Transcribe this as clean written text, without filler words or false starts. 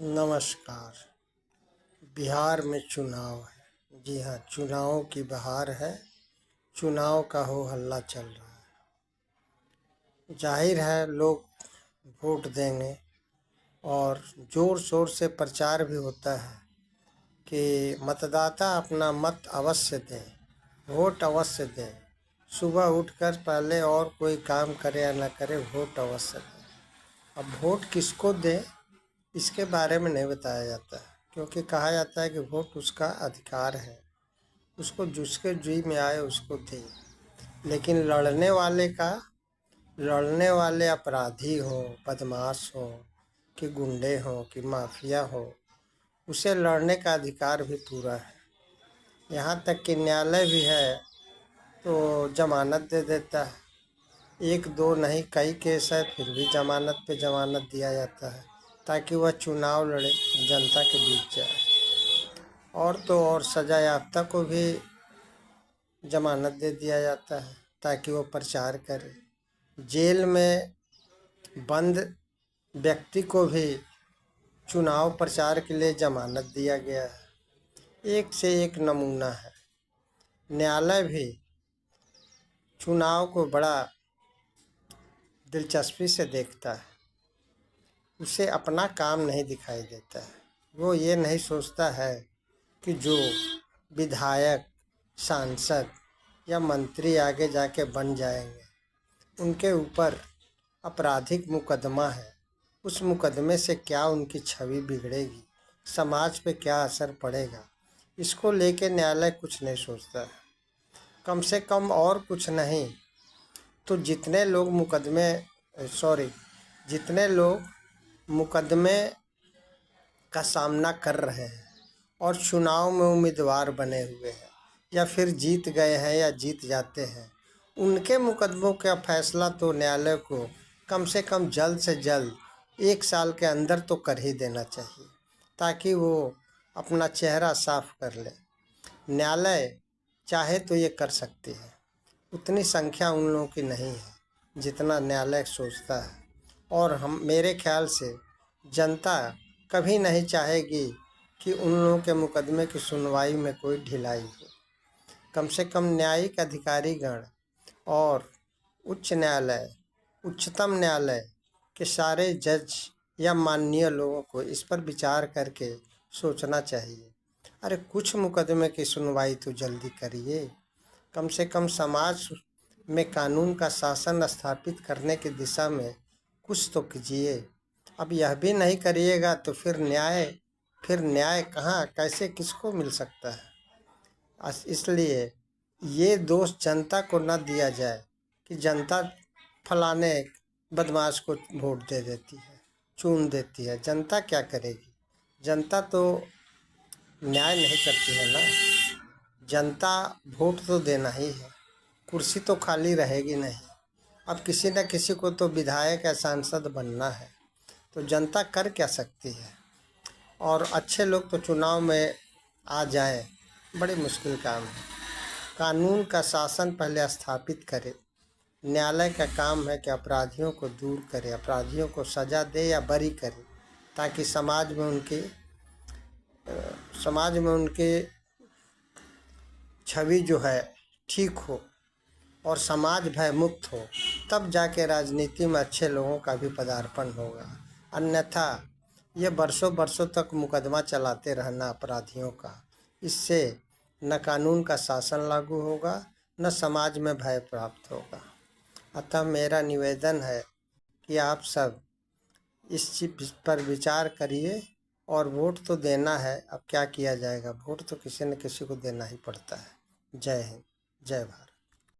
नमस्कार। बिहार में चुनाव है। जी हाँ, चुनावों की बहार है। चुनाव का हो हल्ला चल रहा है। जाहिर है लोग वोट देंगे और ज़ोर शोर से प्रचार भी होता है कि मतदाता अपना मत अवश्य दें, वोट अवश्य दें। सुबह उठकर पहले और कोई काम करे या न करे, वोट अवश्य दें। अब वोट किसको दें इसके बारे में नहीं बताया जाता है, क्योंकि कहा जाता है कि वोट उसका अधिकार है, उसको जिसके जी में आए उसको दे। लेकिन लड़ने वाले अपराधी हो, बदमाश हो कि गुंडे हो कि माफिया हो, उसे लड़ने का अधिकार भी पूरा है। यहाँ तक कि न्यायालय भी है तो जमानत दे देता है। एक दो नहीं, कई केस है फिर भी जमानत पे जमानत दिया जाता है ताकि वह चुनाव लड़े, जनता के बीच जाए। और तो और सजा याफ्ता को भी जमानत दे दिया जाता है ताकि वो प्रचार करे। जेल में बंद व्यक्ति को भी चुनाव प्रचार के लिए जमानत दिया गया है। एक से एक नमूना है। न्यायालय भी चुनाव को बड़ा दिलचस्पी से देखता है। उसे अपना काम नहीं दिखाई देता है। वो ये नहीं सोचता है कि जो विधायक, सांसद या मंत्री आगे जाके बन जाएंगे, उनके ऊपर आपराधिक मुकदमा है, उस मुकदमे से क्या उनकी छवि बिगड़ेगी, समाज पे क्या असर पड़ेगा, इसको लेके न्यायालय कुछ नहीं सोचता है। कम से कम और कुछ नहीं तो जितने लोग मुकदमे का सामना कर रहे हैं और चुनाव में उम्मीदवार बने हुए हैं या फिर जीत गए हैं या जीत जाते हैं, उनके मुकदमों का फैसला तो न्यायालय को कम से कम जल्द से जल्द 1 साल के अंदर तो कर ही देना चाहिए, ताकि वो अपना चेहरा साफ कर ले। न्यायालय चाहे तो ये कर सकती है, उतनी संख्या उन लोगों की नहीं है जितना न्यायालय सोचता है। और मेरे ख्याल से जनता कभी नहीं चाहेगी कि उन लोगों के मुकदमे की सुनवाई में कोई ढिलाई हो। कम से कम न्यायिक अधिकारीगण और उच्चतम न्यायालय के सारे जज या माननीय लोगों को इस पर विचार करके सोचना चाहिए। अरे कुछ मुकदमे की सुनवाई तो जल्दी करिए। कम से कम समाज में कानून का शासन स्थापित करने की दिशा में कुछ तो कीजिए। अब यह भी नहीं करिएगा तो फिर न्याय कहाँ, कैसे, किसको मिल सकता है। इसलिए ये दोष जनता को न दिया जाए कि जनता फलाने बदमाश को वोट दे देती है, चुन देती है। जनता क्या करेगी? जनता तो न्याय नहीं करती है ना। जनता वोट तो देना ही है, कुर्सी तो खाली रहेगी नहीं। अब किसी न किसी को तो विधायक या सांसद बनना है, तो जनता कर क्या सकती है? और अच्छे लोग तो चुनाव में आ जाएं, बड़ी मुश्किल काम है। कानून का शासन पहले स्थापित करे। न्यायालय का काम है कि अपराधियों को दूर करे, अपराधियों को सज़ा दे या बरी करे, ताकि समाज में उनके छवि जो है ठीक हो और समाज भय मुक्त हो। तब जाके राजनीति में अच्छे लोगों का भी पदार्पण होगा। अन्यथा ये बरसों बरसों तक मुकदमा चलाते रहना अपराधियों का, इससे न कानून का शासन लागू होगा, न समाज में भय प्राप्त होगा। अतः मेरा निवेदन है कि आप सब इस चीज़ पर विचार करिए। और वोट तो देना है, अब क्या किया जाएगा, वोट तो किसी न किसी को देना ही पड़ता है। जय हिंद, जय भारत।